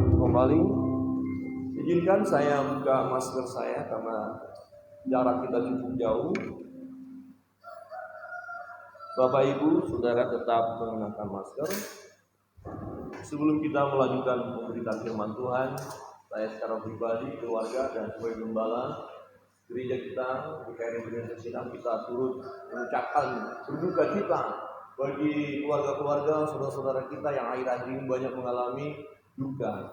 kembali. Izinkan saya buka masker saya karena jarak kita cukup jauh. Bapak Ibu, Saudara tetap mengenakan masker. Sebelum kita melanjutkan pemberitaan firman Tuhan, saya secara pribadi, keluarga, dan sebagai gembala gereja kita, GKRI Gereja Sidang, kita turut mengucapkan berduka cita bagi keluarga-keluarga, saudara-saudara kita yang akhir-akhir ini banyak mengalami duka.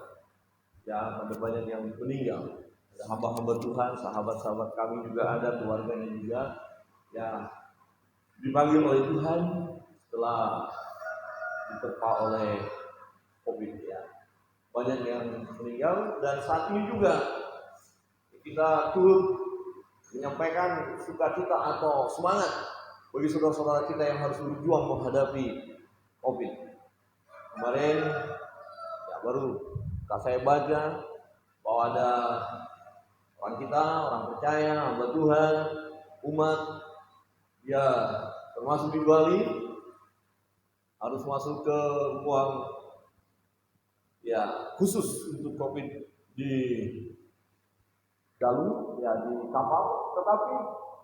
Ya, ada banyak yang meninggal. Ada hamba-hamba Tuhan, sahabat-sahabat kami juga ada, keluarganya juga, ya dipanggil oleh Tuhan setelah diterpa oleh COVID ya. Banyak yang meninggal dan saat ini juga kita turut menyampaikan sukacita atau semangat bagi saudara-saudara kita yang harus berjuang menghadapi COVID. Kemarin ya baru saya baca bahwa ada orang kita, orang percaya, hamba Tuhan, umat ya termasuk di Bali harus masuk ke ruang ya khusus untuk COVID di Galuh ya di kapal, tetapi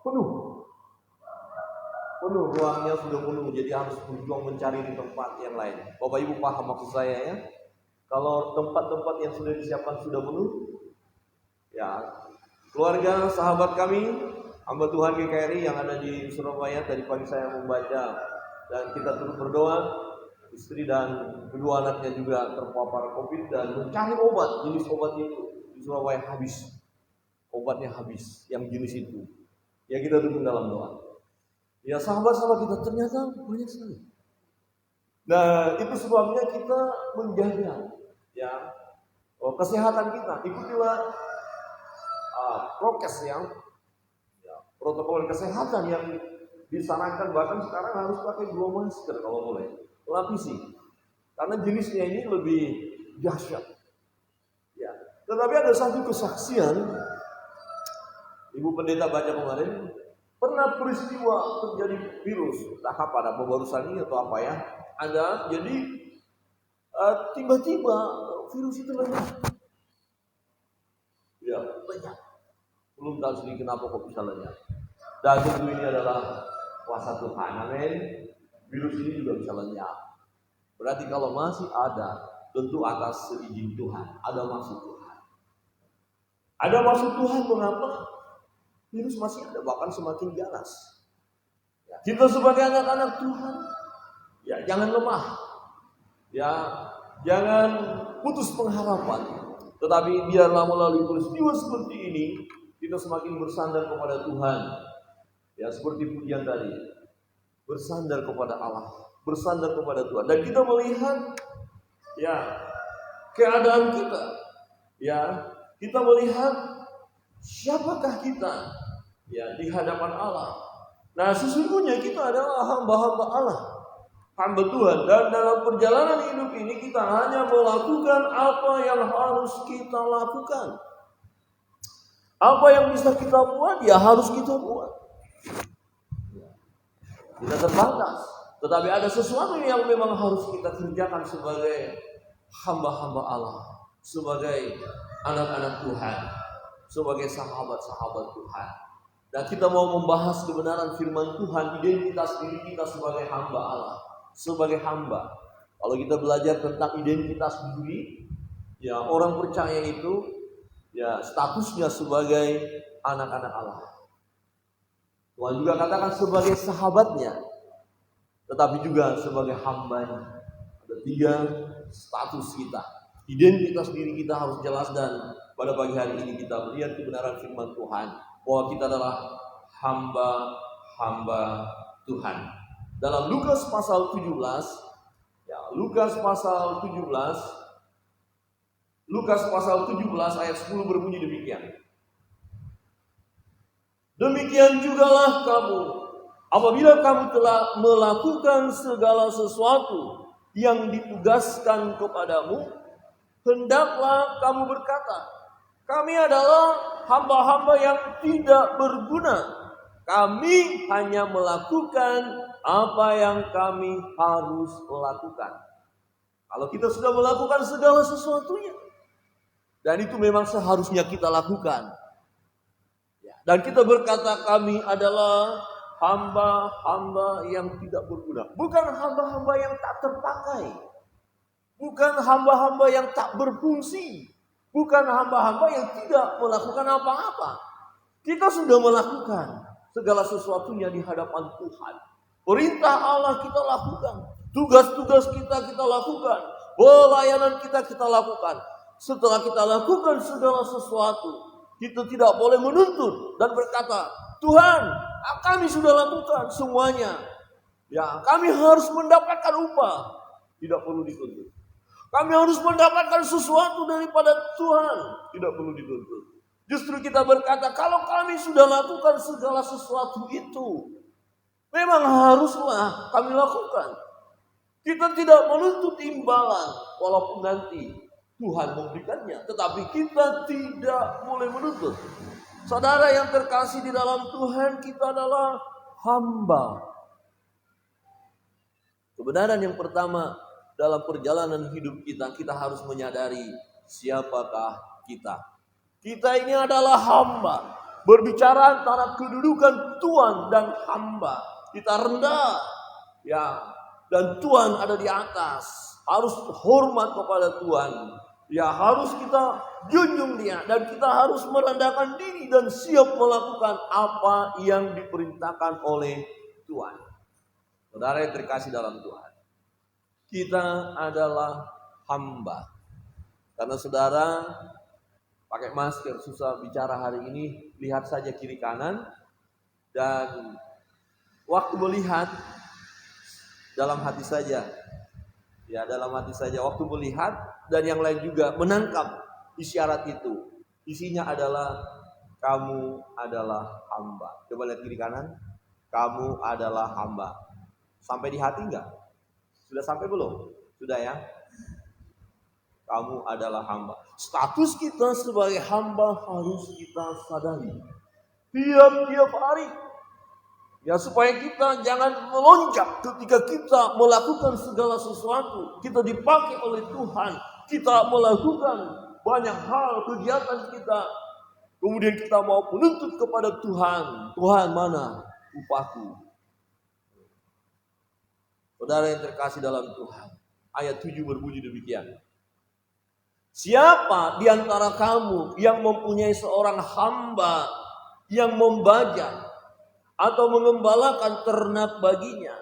penuh ruangnya sudah penuh, jadi harus berjuang mencari di tempat yang lain. Bapak Ibu paham maksud saya ya? Kalau tempat-tempat yang sudah disiapkan sudah penuh, ya keluarga sahabat kami, hamba Tuhan GKRI yang ada di Surabaya, tadi pagi saya membaca dan kita turut berdoa. Istri dan kedua anaknya juga terpapar COVID dan mencari obat, jenis obat itu di Surabaya habis. Obatnya habis, yang jenis itu. Ya kita dukung dalam doa. Ya sahabat-sahabat kita ternyata banyak sekali. Nah itu sebabnya kita menjaga ya kesehatan kita. Ikutilah prokes yang protokol kesehatan yang disarankan, bahkan sekarang harus pakai 2 masker kalau boleh, lapisi karena jenisnya ini lebih dahsyat ya. Tetapi ada satu kesaksian Ibu Pendeta baca kemarin, pernah peristiwa terjadi virus, entah apa, ada pembarusan ini atau apa ya, ada, jadi tiba-tiba virus itu lenyap ya, lenyap. Belum tahu sendiri kenapa kok bisa lenyap. Dan tentu ini adalah kuasa Tuhan, amin. Virus ini juga bisa lenyap. Berarti kalau masih ada, tentu atas seizin Tuhan, ada maksud Tuhan. Ada maksud Tuhan, mengapa virus masih ada, bahkan semakin ganas. Ya, kita sebagai anak-anak Tuhan, ya jangan lemah, ya jangan putus pengharapan. Tetapi biarlah melalui peristiwa seperti ini, kita semakin bersandar kepada Tuhan. Ya seperti pujian tadi, bersandar kepada Allah, bersandar kepada Tuhan. Dan kita melihat, ya keadaan kita, ya kita melihat siapakah kita, ya di hadapan Allah. Nah sesungguhnya kita adalah hamba-hamba Allah, hamba Tuhan, dan dalam perjalanan hidup ini kita hanya melakukan apa yang harus kita lakukan. Apa yang bisa kita buat, ya harus kita buat. Kita terbatas, tetapi ada sesuatu yang memang harus kita kerjakan sebagai hamba-hamba Allah, sebagai anak-anak Tuhan, sebagai sahabat-sahabat Tuhan. Dan kita mau membahas kebenaran firman Tuhan, identitas diri kita sebagai hamba Allah, sebagai hamba. Kalau kita belajar tentang identitas diri, ya orang percaya itu ya statusnya sebagai anak-anak Allah. Tuhan juga katakan sebagai sahabatnya, tetapi juga sebagai hambanya. Ada 3 status kita. Identitas diri kita harus jelas, dan pada pagi hari ini kita melihat kebenaran firman Tuhan bahwa kita adalah hamba-hamba Tuhan. Dalam Lukas pasal 17, ya Lukas pasal 17 ayat 10 berbunyi demikian. Demikian jugalah kamu, apabila kamu telah melakukan segala sesuatu yang ditugaskan kepadamu, hendaklah kamu berkata, kami adalah hamba-hamba yang tidak berguna. Kami hanya melakukan apa yang kami harus lakukan. Kalau kita sudah melakukan segala sesuatunya, Dan itu memang seharusnya kita lakukan. Dan kita berkata kami adalah hamba-hamba yang tidak berguna. Bukan hamba-hamba yang tak terpakai. Bukan hamba-hamba yang tak berfungsi. Bukan hamba-hamba yang tidak melakukan apa-apa. Kita sudah melakukan segala sesuatunya di hadapan Tuhan. Perintah Allah kita lakukan. Tugas-tugas kita lakukan. Pelayanan kita lakukan. Setelah kita lakukan segala sesuatu, kita tidak boleh menuntut dan berkata, Tuhan, kami sudah lakukan semuanya. Ya, kami harus mendapatkan upah. Tidak perlu dituntut. Kami harus mendapatkan sesuatu daripada Tuhan. Tidak perlu dituntut. Justru kita berkata, kalau kami sudah lakukan segala sesuatu itu, memang haruslah kami lakukan. Kita tidak menuntut imbalan, walaupun nanti Tuhan memberikannya. Tetapi kita tidak boleh menuntut. Saudara yang terkasih di dalam Tuhan, kita adalah hamba. Kebenaran yang pertama dalam perjalanan hidup kita, kita harus menyadari siapakah kita. Kita ini adalah hamba. Berbicara antara kedudukan Tuhan dan hamba. Kita rendah, ya, dan Tuhan ada di atas. Harus hormat kepada Tuhan. Ya, harus kita junjung Dia, dan kita harus merendahkan diri dan siap melakukan apa yang diperintahkan oleh Tuhan. Saudara yang terkasih dalam Tuhan, kita adalah hamba. Karena saudara pakai masker, susah bicara hari ini, lihat saja kiri kanan, dan waktu melihat dalam hati saja. Ya, dalam hati saja waktu melihat, dan yang lain juga menangkap isyarat itu. Isinya adalah kamu adalah hamba. Coba lihat kiri kanan. Kamu adalah hamba. Sampai di hati enggak? Sudah sampai belum? Sudah ya? Kamu adalah hamba. Status kita sebagai hamba harus kita sadari. Tiap-tiap hari. Ya, supaya kita jangan melonjak ketika kita melakukan segala sesuatu. Kita dipakai oleh Tuhan. Kita melakukan banyak hal, kegiatan kita. Kemudian kita mau menuntut kepada Tuhan. Tuhan, mana upahku? Saudara yang terkasih dalam Tuhan. Ayat 7 berbunyi demikian. Siapa di antara kamu yang mempunyai seorang hamba yang membajak atau mengembalakan ternak baginya,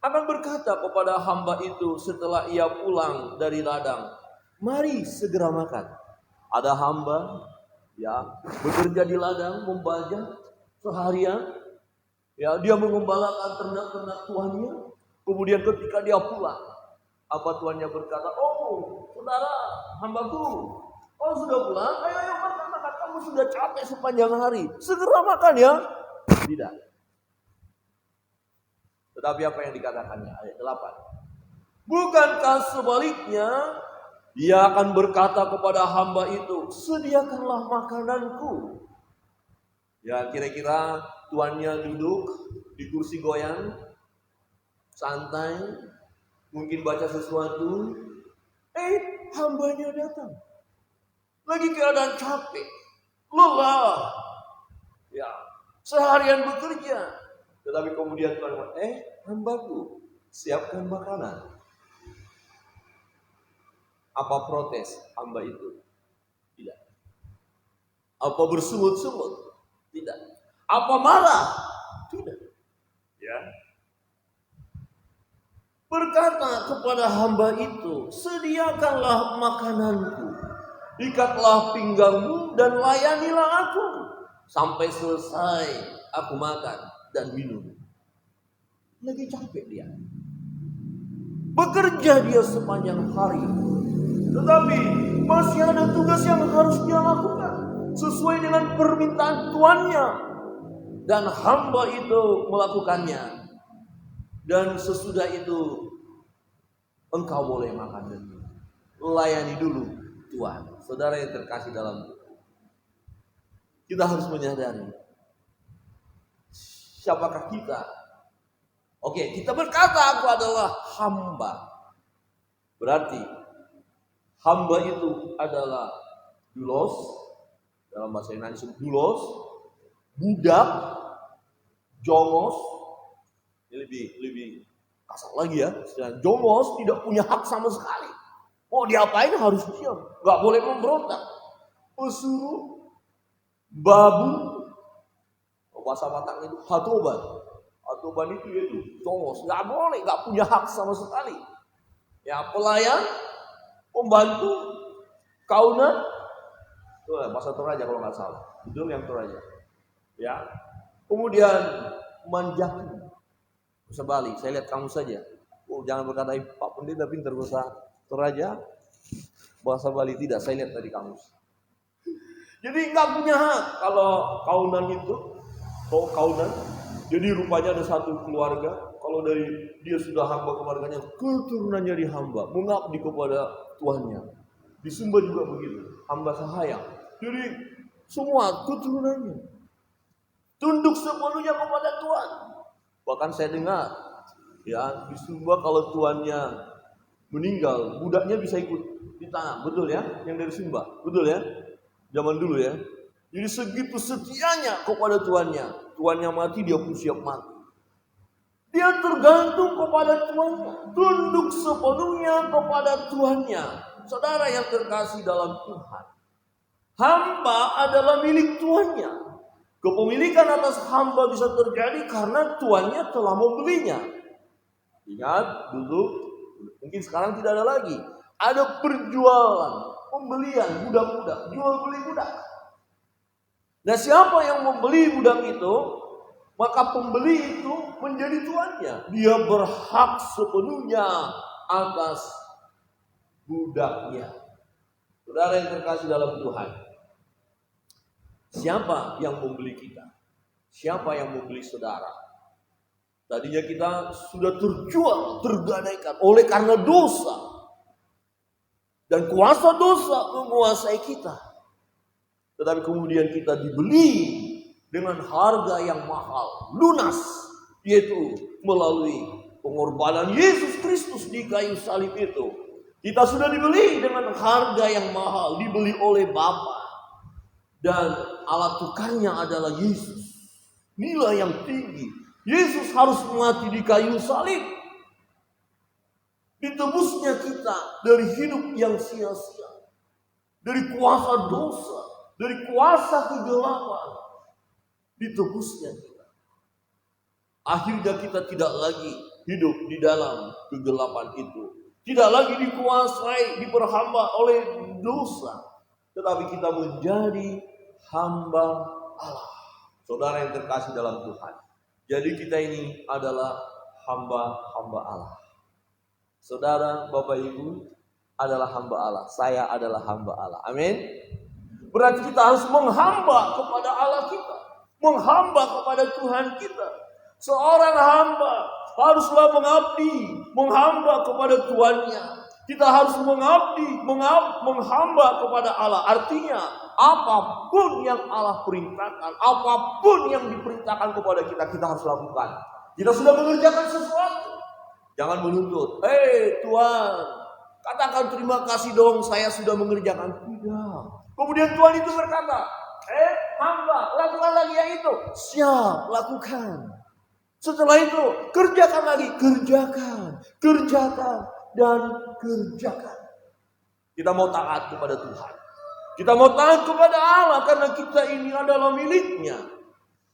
akan berkata kepada hamba itu setelah ia pulang dari ladang, mari segera makan. Ada hamba ya bekerja di ladang, membajak seharian, ya dia mengembalakan ternak-ternak tuannya. Kemudian ketika dia pulang, apa tuannya berkata, oh saudara hambaku, oh sudah pulang, ayo makan, kamu sudah capek sepanjang hari, segera makan ya. Tidak. Tetapi apa yang dikatakannya? Ayat 8. Bukankah sebaliknya, dia akan berkata kepada hamba itu, sediakanlah makananku. Ya, kira-kira tuannya duduk di kursi goyang, santai, mungkin baca sesuatu. Hambanya datang. Lagi keadaan capek, lelah. Ya, seharian bekerja. Tetapi kemudian Tuhan bilang, hambaku, siapkan makanan. Apa protes hamba itu? Tidak. Apa bersungut-sungut? Tidak. Apa marah? Tidak. Ya. Berkata kepada hamba itu, sediakanlah makananku, ikatlah pinggangmu dan layanilah aku sampai selesai aku makan dan minum. Lagi capek dia. Bekerja dia sepanjang hari. Tetapi masih ada tugas yang harus dia lakukan sesuai dengan permintaan tuannya. Dan hamba itu melakukannya. Dan sesudah itu engkau boleh makan dan minum. Layani dulu Tuhan. Saudara yang terkasih dalam Tuhan, kita harus menyadari siapakah kita. Oke, kita berkata aku adalah hamba. Berarti hamba itu adalah Dulos, dalam bahasa Yunani disebut dulos, budak, jongos. Ini lebih kasar lagi ya. Jongos tidak punya hak sama sekali. Mau diapain harus diam, nggak boleh memberontak. Pesuruh, babu, bahasa Batak itu hatoban. Hatoban itu jongos, nggak boleh, nggak punya hak sama sekali. Ya, pelayan, pembantu, kaunan, bahasa Toraja kalau nggak salah, itu yang Toraja. Ya, kemudian manjakan. Bahasa Bali, saya lihat kamu saja. Jangan berkata Pak Pendeta pintar bahasa Toraja, bahasa Bali tidak. Saya lihat tadi kamus. Jadi nggak punya hak kalau kaunan itu, kaunan. Jadi rupanya ada satu keluarga, kalau dari dia sudah hamba keluarganya, keturunannya jadi hamba, mengabdi kepada tuannya. Di Sumba juga begitu, hamba sahaya. Jadi semua keturunannya tunduk sepenuhnya kepada Tuhan. Bahkan saya dengar, ya di Sumba kalau tuannya meninggal, budaknya bisa ikut di tanah, betul ya? Yang dari Sumba, betul ya? Zaman dulu ya. Jadi segitu setianya kepada tuannya. Tuannya mati, dia pun siap mati. Dia tergantung kepada tuannya, tunduk sepenuhnya kepada tuannya. Saudara yang terkasih dalam Tuhan, hamba adalah milik tuannya. Kepemilikan atas hamba bisa terjadi karena tuannya telah membelinya. Ingat dulu, mungkin sekarang tidak ada lagi. Ada perjualan, pembelian budak-budak, jual beli budak. Nah, siapa yang membeli budak itu, maka pembeli itu menjadi tuannya. Dia berhak sepenuhnya atas budaknya. Saudara yang terkasih dalam Tuhan, siapa yang membeli kita? Siapa yang membeli saudara? Tadinya kita sudah terjual, tergadaikan oleh karena dosa. Dan kuasa dosa menguasai kita. Tetapi kemudian kita dibeli dengan harga yang mahal, lunas, yaitu melalui pengorbanan Yesus Kristus di kayu salib itu. Kita sudah dibeli dengan harga yang mahal, dibeli oleh Bapa. Dan alat tukarnya adalah Yesus. Nilai yang tinggi. Yesus harus mati di kayu salib. Ditebusnya kita dari hidup yang sia-sia. Dari kuasa dosa. Dari kuasa kegelapan. Ditebusnya kita. Akhirnya kita tidak lagi hidup di dalam kegelapan itu. Tidak lagi dikuasai, diperhamba oleh dosa. Tetapi kita menjadi hamba Allah. Saudara yang terkasih dalam Tuhan. Jadi kita ini adalah hamba-hamba Allah. Saudara, Bapak Ibu adalah hamba Allah. Saya adalah hamba Allah. Amin. Berarti kita harus menghamba kepada Allah kita. Menghamba kepada Tuhan kita. Seorang hamba haruslah mengabdi, menghamba kepada tuannya. Kita harus mengabdi, menghamba kepada Allah. Artinya, apapun yang Allah perintahkan, apapun yang diperintahkan kepada kita, kita harus lakukan. Kita sudah mengerjakan sesuatu. Jangan menuntut, Tuhan, katakan terima kasih dong, saya sudah mengerjakan. Tidak. Kemudian Tuhan itu berkata, hamba, lakukan lagi yang itu. Siap, lakukan. Setelah itu, kerjakan lagi. Kerjakan, dan kerjakan. Kita mau taat kepada Tuhan. Kita mau taat kepada Allah karena kita ini adalah miliknya.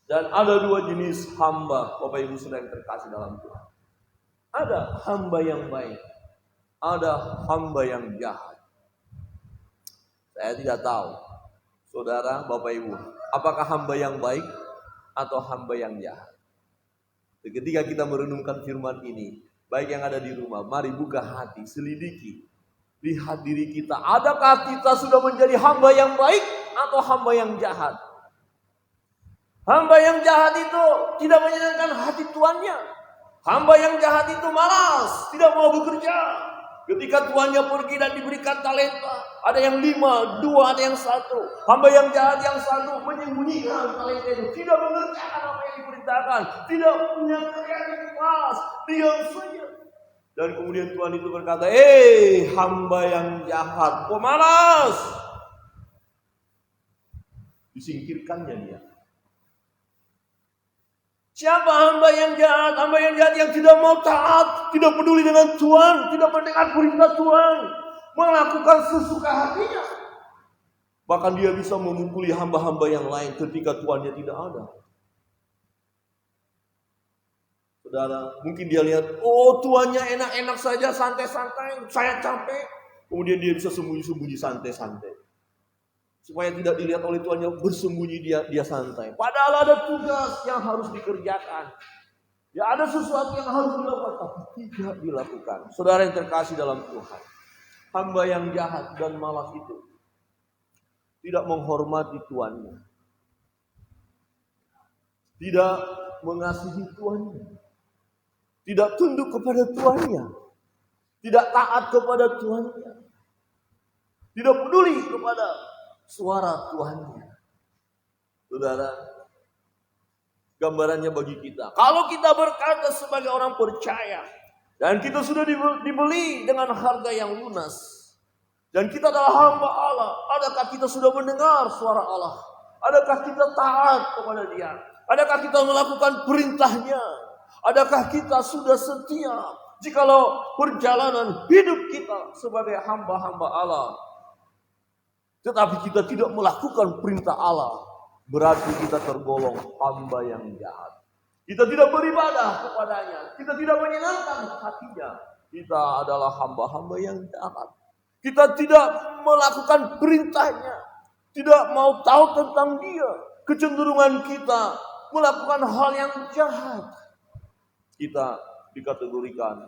Dan ada dua jenis hamba, Bapak Ibu Saudara yang terkasih dalam Tuhan. Ada hamba yang baik, ada hamba yang jahat. Saya tidak tahu, saudara, Bapak Ibu, apakah hamba yang baik atau hamba yang jahat. Ketika kita merenungkan firman ini, baik yang ada di rumah, mari buka hati, selidiki, lihat diri kita. Adakah kita sudah menjadi hamba yang baik atau hamba yang jahat? Hamba yang jahat itu tidak menyenangkan hati tuannya. Hamba yang jahat itu malas, tidak mau bekerja. Ketika tuannya pergi dan diberikan talenta, ada yang 5, 2, ada yang 1. Hamba yang jahat yang 1 menyembunyikan talenta itu, tidak mengerjakan apa yang diperintahkan, tidak punya kreativitas, diam saja. Dan kemudian Tuhan itu berkata, hamba yang jahat, pemalas. disingkirkannya dia. Siapa hamba yang jahat? Hamba yang jahat yang tidak mau taat, tidak peduli dengan Tuhan, tidak mendengar perintah Tuhan, melakukan sesuka hatinya. Bahkan dia bisa memukuli hamba-hamba yang lain ketika Tuhannya tidak ada. Saudara, mungkin dia lihat, oh Tuhannya enak-enak saja, santai-santai, saya capek. Kemudian dia bisa sembunyi-sembunyi santai-santai. Supaya tidak dilihat oleh Tuhannya, bersembunyi dia santai. Padahal ada tugas yang harus dikerjakan. Ya ada sesuatu yang harus dilakukan, tapi tidak dilakukan. Saudara yang terkasih dalam Tuhan, hamba yang jahat dan malas itu tidak menghormati Tuhannya, tidak mengasihi Tuhannya, tidak tunduk kepada Tuhannya, tidak taat kepada Tuhannya, tidak peduli kepada suara Tuhannya. Saudara, gambarannya bagi kita, kalau kita berkata sebagai orang percaya dan kita sudah dibeli dengan harga yang lunas dan kita adalah hamba Allah, adakah kita sudah mendengar suara Allah? Adakah kita taat kepada Dia? Adakah kita melakukan perintahnya? Adakah kita sudah setia jikalau perjalanan hidup kita sebagai hamba-hamba Allah, tetapi kita tidak melakukan perintah Allah, berarti kita tergolong hamba yang jahat. Kita tidak beribadah kepadanya, kita tidak menyenangkan hatinya. Kita adalah hamba-hamba yang jahat. Kita tidak melakukan perintahnya, tidak mau tahu tentang Dia. Kecenderungan kita melakukan hal yang jahat. Kita dikategorikan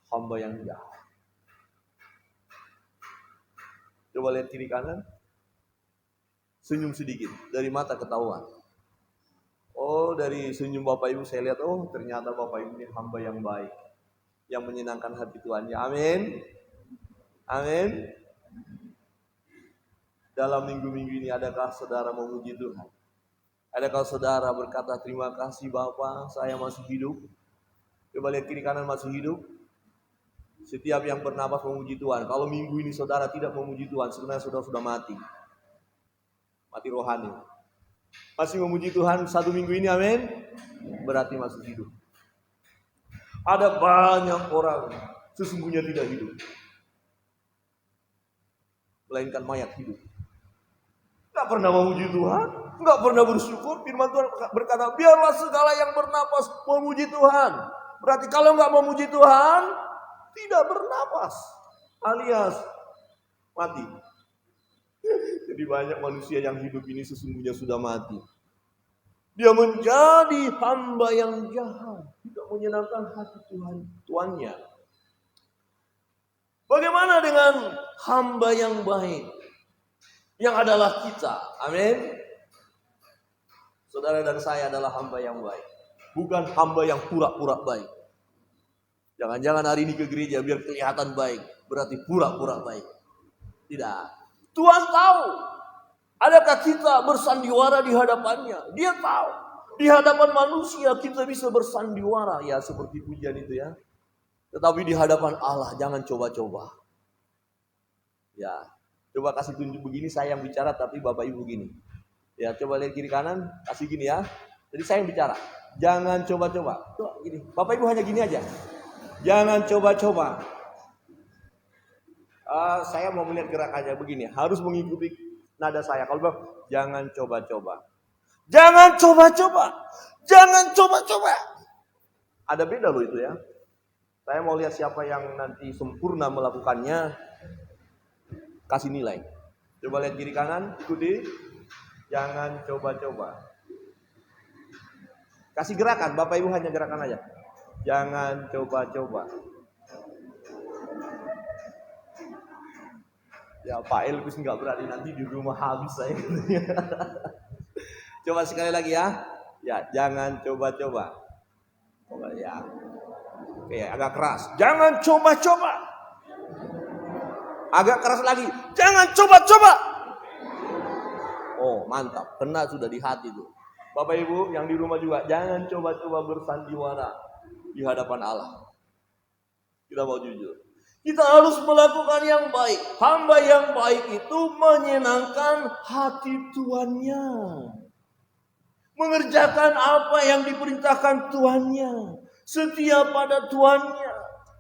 hamba yang jahat. Coba lihat kiri kanan. Senyum sedikit, dari mata ketahuan. Oh, dari senyum Bapak Ibu saya lihat, oh ternyata Bapak Ibu ini hamba yang baik, yang menyenangkan hati Tuhannya. Amin. Amin. Dalam minggu-minggu ini adakah saudara memuji Tuhan? Adakah saudara berkata terima kasih Bapak, saya masih hidup? Coba lihat kiri kanan, masih hidup. Setiap yang bernapas memuji Tuhan. Kalau minggu ini saudara tidak memuji Tuhan, sebenarnya saudara sudah mati. Mati rohani. Masih memuji Tuhan satu minggu ini, amin, berarti masih hidup. Ada banyak orang sesungguhnya tidak hidup, melainkan mayat hidup. Gak pernah memuji Tuhan, gak pernah bersyukur. Firman Tuhan berkata, biarlah segala yang bernapas memuji Tuhan. Berarti kalau gak memuji Tuhan, tidak bernapas, alias mati. Jadi banyak manusia yang hidup ini sesungguhnya sudah mati. Dia menjadi hamba yang jahat, tidak menyenangkan hati Tuhannya. Bagaimana dengan hamba yang baik, yang adalah kita? Amin. Saudara dan saya adalah hamba yang baik, bukan hamba yang pura-pura baik. Jangan-jangan hari ini ke gereja biar kelihatan baik, berarti pura-pura baik. Tidak. Tuhan tahu. Adakah kita bersandiwara di hadapannya? Dia tahu. Di hadapan manusia kita bisa bersandiwara. Ya seperti pujian itu ya. Tetapi di hadapan Allah jangan coba-coba. Ya. Coba kasih tunjuk begini, saya yang bicara tapi Bapak Ibu begini. Ya coba lihat kiri kanan. Kasih gini ya. Jadi saya yang bicara. Jangan coba-coba. Coba gini. Bapak Ibu hanya gini aja. Jangan coba-coba. Saya mau melihat gerakannya begini. Harus mengikuti nada saya. Kalau bilang, jangan coba-coba. Jangan coba-coba. Jangan coba-coba. Ada beda loh itu ya. Saya mau lihat siapa yang nanti sempurna melakukannya. Kasih nilai. Coba lihat kiri kanan. Ikuti. Jangan coba-coba. Kasih gerakan. Bapak Ibu hanya gerakan aja. Jangan coba-coba. Ya Pak Elvis nggak berani, nanti di rumah habis saya. Coba sekali lagi ya. Ya jangan coba-coba. Coba ya. Oke agak keras. Jangan coba-coba. Agak keras lagi. Jangan coba-coba. Oh mantap. Kena sudah di hati tuh. Bapak Ibu yang di rumah juga. Jangan coba-coba bersandiwara di hadapan Allah. Kita mau jujur. Kita harus melakukan yang baik. Hamba yang baik itu menyenangkan hati tuannya. Mengerjakan apa yang diperintahkan tuannya. Setia pada tuannya.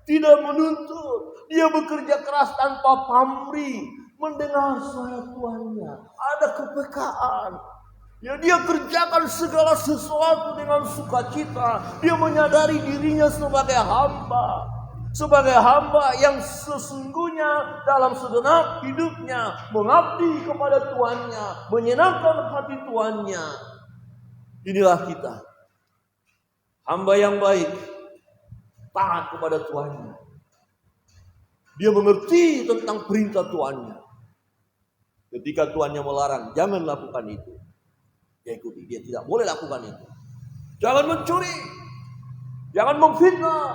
Tidak menuntut. Dia bekerja keras tanpa pamrih. Mendengar suara tuannya. Ada kepekaan. Ya, dia kerjakan segala sesuatu dengan sukacita. Dia menyadari dirinya sebagai hamba. Sebagai hamba yang sesungguhnya dalam segenap hidupnya mengabdi kepada tuannya, menyenangkan hati tuannya. Inilah kita. Hamba yang baik, taat kepada tuannya. Dia mengerti tentang perintah tuannya. Ketika tuannya melarang, jangan lakukan itu. Dia ikuti, dia tidak boleh lakukan itu. Jangan mencuri, jangan memfitnah,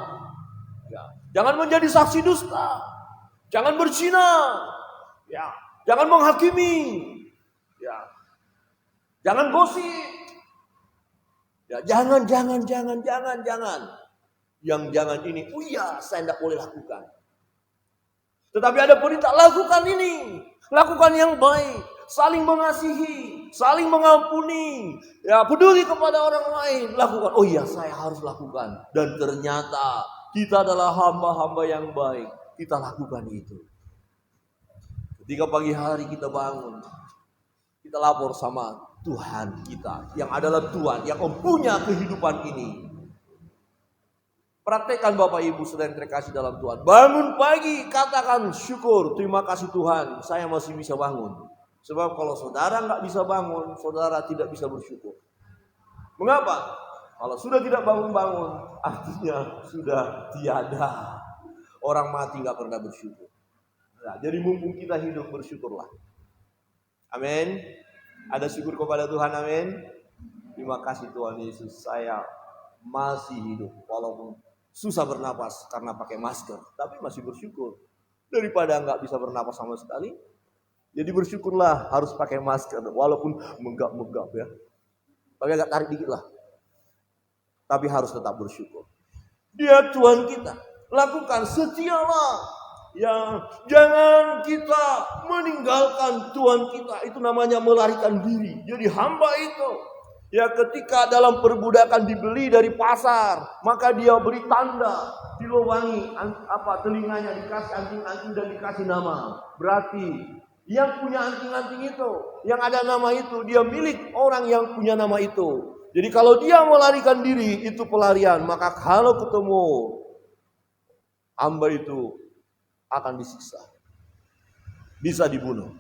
ya. Jangan menjadi saksi dusta, jangan berzina, ya. Jangan menghakimi, ya. Jangan gosip, ya. Jangan. Yang jangan ini, oh iya, saya tidak boleh lakukan. Tetapi ada perintah, lakukan ini, lakukan yang baik, saling mengasihi, saling mengampuni, ya, peduli kepada orang lain, lakukan. Oh iya, saya harus lakukan. Dan ternyata kita adalah hamba-hamba yang baik. Kita lakukan itu. Ketika pagi hari kita bangun, kita lapor sama Tuhan kita, yang adalah Tuhan, yang mempunyai kehidupan ini. Praktekkan Bapak Ibu saudara yang terkasih dalam Tuhan. Bangun pagi, katakan syukur, terima kasih Tuhan, saya masih bisa bangun. Sebab kalau saudara nggak bisa bangun, saudara tidak bisa bersyukur. Mengapa? Kalau sudah tidak bangun-bangun, artinya sudah tiada. Orang mati nggak pernah bersyukur. Nah, jadi mumpung kita hidup, bersyukurlah. Amin. Ada syukur kepada Tuhan, amin. Terima kasih Tuhan Yesus, saya masih hidup. Walaupun susah bernapas karena pakai masker, tapi masih bersyukur. Daripada nggak bisa bernapas sama sekali, jadi bersyukurlah harus pakai masker. Walaupun menggap-menggap ya. Tapi agak tarik dikit lah. Tapi harus tetap bersyukur. Dia Tuhan kita. Lakukan, setialah. Ya, jangan kita meninggalkan Tuhan kita. Itu namanya melarikan diri. Jadi hamba itu, ya, ketika dalam perbudakan dibeli dari pasar, maka dia beri tanda, dilubangi telinganya, dikasih anting-anting dan dikasih nama. Berarti yang punya anting-anting itu, yang ada nama itu, dia milik orang yang punya nama itu. Jadi kalau dia melarikan diri, itu pelarian. Maka kalau ketemu, hamba itu akan disiksa. Bisa dibunuh.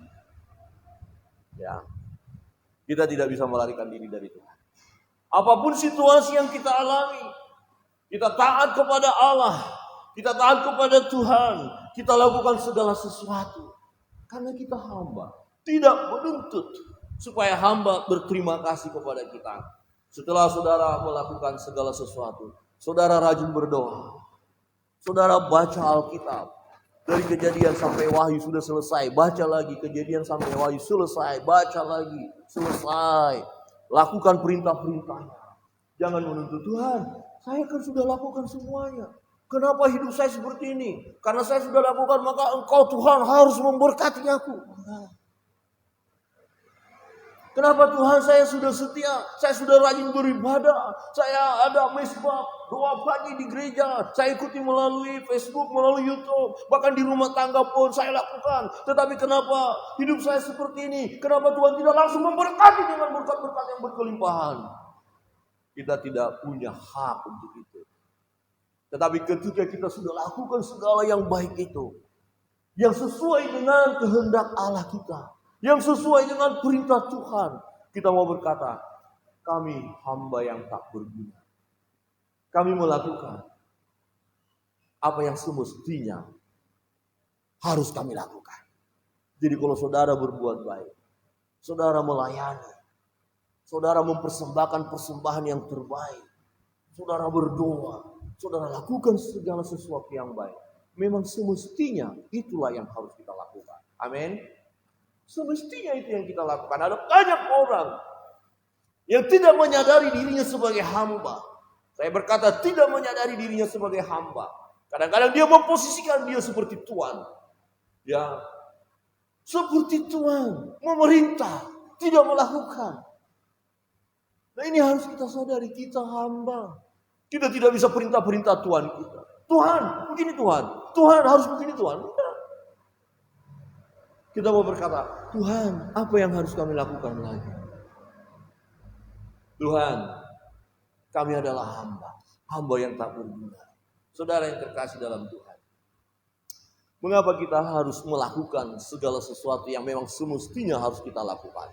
Ya. Kita tidak bisa melarikan diri dari Tuhan. Apapun situasi yang kita alami, kita taat kepada Allah, kita taat kepada Tuhan, kita lakukan segala sesuatu. Karena kita hamba. Tidak menuntut supaya hamba berterima kasih kepada kita. Setelah saudara melakukan segala sesuatu, saudara rajin berdoa. Saudara baca Alkitab. Dari Kejadian sampai Wahyu sudah selesai. Baca lagi Kejadian sampai Wahyu selesai. Baca lagi, selesai. Lakukan perintah-perintahnya. Jangan menuntut Tuhan. Saya kan sudah lakukan semuanya. Kenapa hidup saya seperti ini? Karena saya sudah lakukan, maka Engkau Tuhan harus memberkati aku. Kenapa Tuhan saya sudah setia, saya sudah rajin beribadah, saya ada mesbah, doa pagi di gereja, saya ikuti melalui Facebook, melalui YouTube, bahkan di rumah tangga pun saya lakukan. Tetapi kenapa hidup saya seperti ini? Kenapa Tuhan tidak langsung memberkati dengan berkat-berkat yang berkelimpahan? Kita tidak punya hak untuk itu. Tetapi ketika kita sudah lakukan segala yang baik itu, yang sesuai dengan kehendak Allah kita, yang sesuai dengan perintah Tuhan, kita mau berkata, kami hamba yang tak berguna. Kami melakukan apa yang semestinya harus kami lakukan. Jadi kalau saudara berbuat baik, saudara melayani, saudara mempersembahkan persembahan yang terbaik, saudara berdoa, saudara lakukan segala sesuatu yang baik, memang semestinya itulah yang harus kita lakukan. Amin. Semestinya itu yang kita lakukan. Ada banyak orang yang tidak menyadari dirinya sebagai hamba. Saya berkata tidak menyadari dirinya sebagai hamba. Kadang-kadang dia memposisikan dia seperti Tuhan. Ya, seperti Tuhan, memerintah, tidak melakukan. Nah ini harus kita sadari, kita hamba. Kita tidak bisa perintah-perintah Tuhan kita. Tuhan, begini Tuhan. Tuhan harus begini Tuhan. Tidak. Kita mau berkata, Tuhan, apa yang harus kami lakukan lagi? Tuhan, kami adalah hamba. Hamba yang tak berguna. Saudara yang terkasih dalam Tuhan. Mengapa kita harus melakukan segala sesuatu yang memang semestinya harus kita lakukan?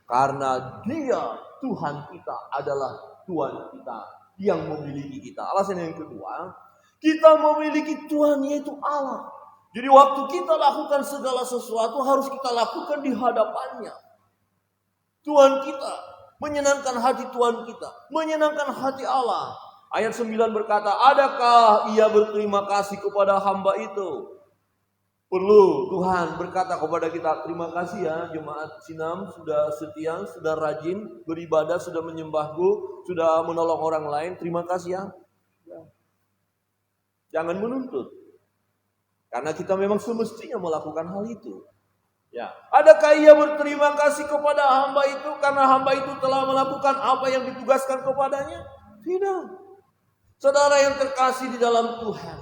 Karena Dia, Tuhan kita adalah Tuhan kita yang memiliki kita. Alasan yang kedua, kita memiliki Tuhan yaitu Allah. Jadi waktu kita lakukan segala sesuatu harus kita lakukan di hadapannya. Tuhan kita, menyenangkan hati Tuhan kita, menyenangkan hati Allah. Ayat 9 berkata, adakah ia berterima kasih kepada hamba itu? Perlu Tuhan berkata kepada kita, terima kasih ya jemaat Sinam, sudah setia, sudah rajin beribadah, sudah menyembahku, sudah menolong orang lain, terima kasih ya. Jangan menuntut. Karena kita memang semestinya melakukan hal itu. Ya, adakah ia berterima kasih kepada hamba itu karena hamba itu telah melakukan apa yang ditugaskan kepadanya? Tidak. Saudara yang terkasih di dalam Tuhan,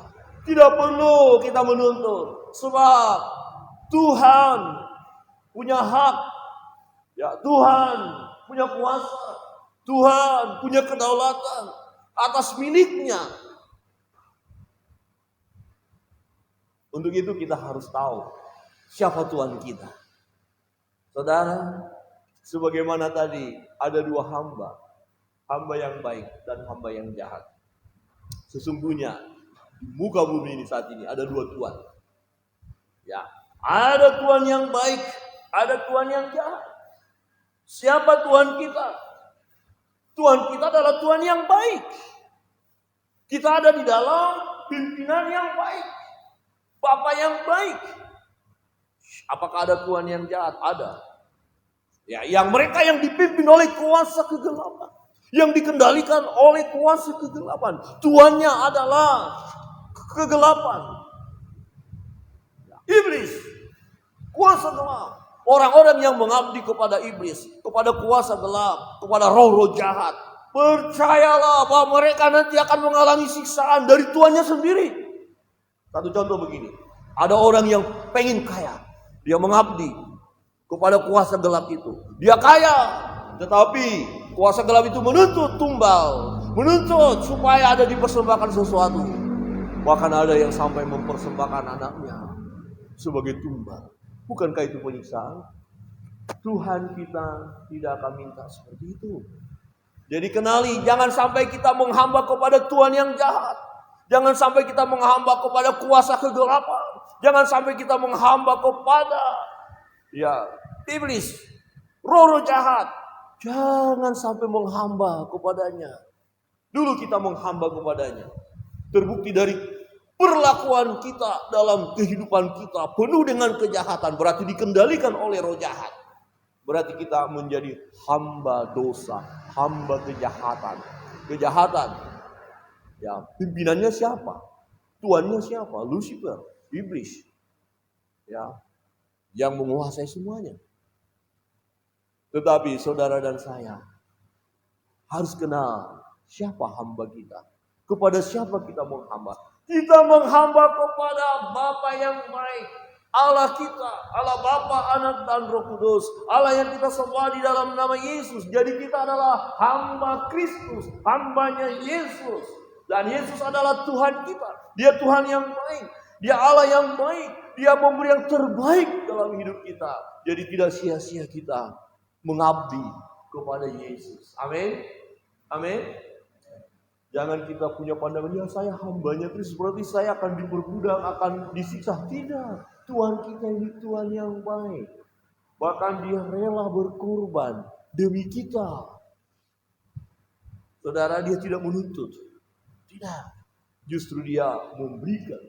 tidak perlu kita menuntut, sebab Tuhan punya hak, ya Tuhan punya kuasa, Tuhan punya kedaulatan atas miliknya. Untuk itu kita harus tahu siapa Tuhan kita. Saudara, sebagaimana tadi ada dua hamba, hamba yang baik dan hamba yang jahat. Sesungguhnya di muka bumi ini saat ini ada dua Tuhan. Ya, ada Tuhan yang baik, ada Tuhan yang jahat. Siapa Tuhan kita? Tuhan kita adalah Tuhan yang baik. Kita ada di dalam pimpinan yang baik, Bapa yang baik. Apakah ada Tuhan yang jahat? Ada. Ya, yang mereka yang dipimpin oleh kuasa kegelapan, yang dikendalikan oleh kuasa kegelapan. Tuannya adalah kegelapan. Iblis, kuasa gelap. Orang-orang yang mengabdi kepada iblis, kepada kuasa gelap, kepada roh-roh jahat, percayalah bahwa mereka nanti akan mengalami siksaan dari tuannya sendiri. Satu contoh begini, ada orang yang pengen kaya, dia mengabdi kepada kuasa gelap itu. Dia kaya, tetapi kuasa gelap itu menuntut tumbal, menuntut supaya ada dipersembahkan sesuatu. Bahkan ada yang sampai mempersembahkan anaknya sebagai tumbal. Bukankah itu penyiksaan? Tuhan kita tidak akan minta seperti itu. Jadi kenali, jangan sampai kita menghamba kepada Tuhan yang jahat. Jangan sampai kita menghamba kepada kuasa kegelapan. Jangan sampai kita menghamba kepada iblis, roh-roh jahat. Jangan sampai menghamba kepadanya. Dulu kita menghamba kepadanya. Terbukti dari perlakuan kita dalam kehidupan kita penuh dengan kejahatan, berarti dikendalikan oleh roh jahat. Berarti kita menjadi hamba dosa, hamba kejahatan. Kejahatan. Ya, pimpinannya siapa? Tuannya siapa? Lucifer, iblis. Ya, yang menguasai semuanya. Tetapi saudara dan saya harus kenal siapa hamba kita. Kepada siapa kita menghamba? Kita menghamba kepada Bapa yang baik. Allah kita, Allah Bapa, Anak dan Roh Kudus. Allah yang kita sembah di dalam nama Yesus. Jadi kita adalah hamba Kristus, hambanya Yesus. Dan Yesus adalah Tuhan kita. Dia Tuhan yang baik. Dia Allah yang baik. Dia memberi yang terbaik dalam hidup kita. Jadi tidak sia-sia kita mengabdi kepada Yesus. Amin. Amin. Jangan kita punya pandangan, ya saya hambanya Kristus, berarti saya akan diperbudak, akan disiksa. Tidak. Tuhan kita ini Tuhan yang baik. Bahkan dia rela berkorban demi kita. Saudara, dia tidak menuntut. Tidak. Justru dia memberikan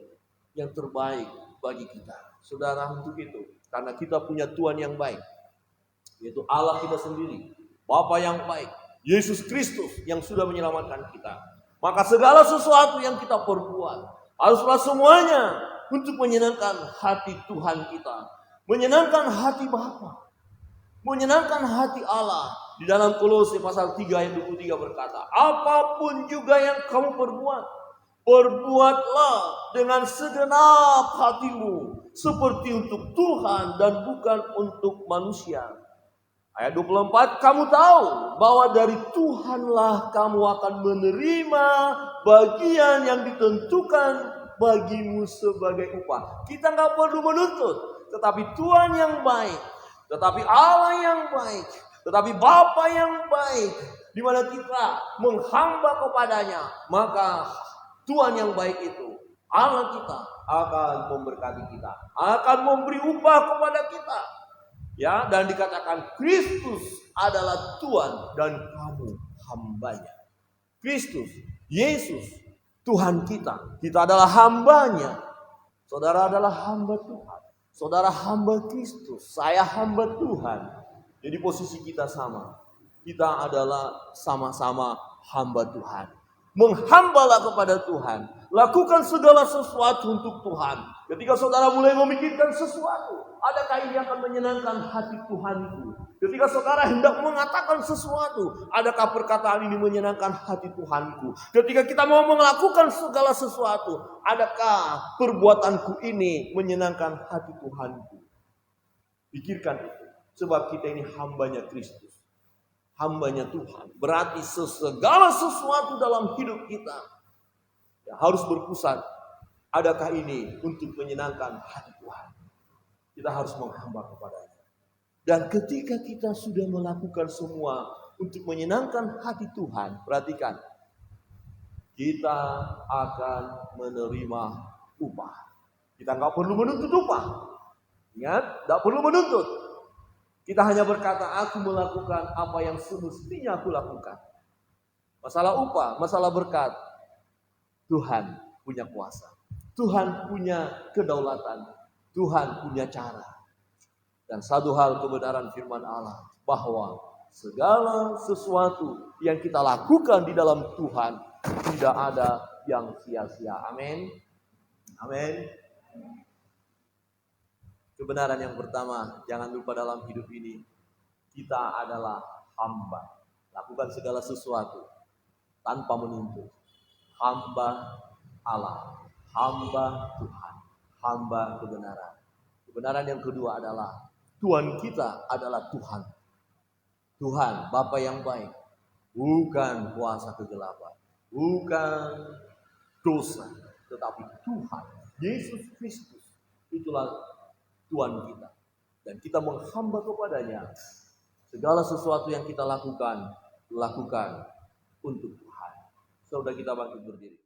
yang terbaik bagi kita. Saudara, untuk itu, karena kita punya Tuhan yang baik, yaitu Allah kita sendiri, Bapa yang baik, Yesus Kristus yang sudah menyelamatkan kita. Maka segala sesuatu yang kita perbuat, Haruslah semuanya untuk menyenangkan hati Tuhan kita, menyenangkan hati Bapa, menyenangkan hati Allah. Di dalam Kolose pasal 3 ayat 23 berkata, apapun juga yang kamu perbuat, perbuatlah dengan segenap hatimu, seperti untuk Tuhan dan bukan untuk manusia. Ayat 24, kamu tahu bahwa dari Tuhanlah kamu akan menerima bagian yang ditentukan bagimu sebagai upah. Kita nggak perlu menuntut, tetapi Tuhan yang baik, tetapi Allah yang baik, tetapi Bapa yang baik, di mana kita menghamba kepadanya, maka Tuhan yang baik itu, Allah kita, akan memberkati kita, akan memberi upah kepada kita. Ya, dan dikatakan Kristus adalah Tuhan dan kamu hambanya. Kristus, Yesus, Tuhan kita. Kita adalah hambanya. Saudara adalah hamba Tuhan. Saudara hamba Kristus. Saya hamba Tuhan. Jadi posisi kita sama. Kita adalah sama-sama hamba Tuhan. Menghambalah kepada Tuhan. Lakukan segala sesuatu untuk Tuhan. Ketika saudara mulai memikirkan sesuatu, adakah ini akan menyenangkan hati Tuhanku? Ketika saudara hendak mengatakan sesuatu, adakah perkataan ini menyenangkan hati Tuhanku? Ketika kita mau melakukan segala sesuatu, adakah perbuatanku ini menyenangkan hati Tuhanku? Pikirkan itu. Sebab kita ini hambanya Kristus. Hambanya Tuhan. Berarti segala sesuatu dalam hidup kita harus berpusat. Adakah ini untuk menyenangkan hati Tuhan? Kita harus menghamba kepadanya. Dan ketika kita sudah melakukan semua untuk menyenangkan hati Tuhan, perhatikan, kita akan menerima upah. Kita nggak perlu menuntut upah. Ingat, nggak perlu menuntut. Kita hanya berkata, aku melakukan apa yang semestinya aku lakukan. Masalah upah, masalah berkat, Tuhan punya kuasa. Tuhan punya kedaulatan. Tuhan punya cara. Dan satu hal kebenaran firman Allah, bahwa segala sesuatu yang kita lakukan di dalam Tuhan tidak ada yang sia-sia. Amin. Amin. Kebenaran yang pertama, jangan lupa dalam hidup ini, kita adalah hamba. Lakukan segala sesuatu tanpa menuntut. Hamba Allah, hamba Tuhan, hamba kebenaran. Kebenaran yang kedua adalah Tuhan kita adalah Tuhan. Tuhan, Bapa yang baik. Bukan kuasa kegelapan. Bukan dosa. Tetapi Tuhan, Yesus Kristus. Itulah Tuhan kita. Dan kita menghamba kepadanya. Segala sesuatu yang kita lakukan, lakukan untuk Tuhan. Saudara kita bangkit berdiri.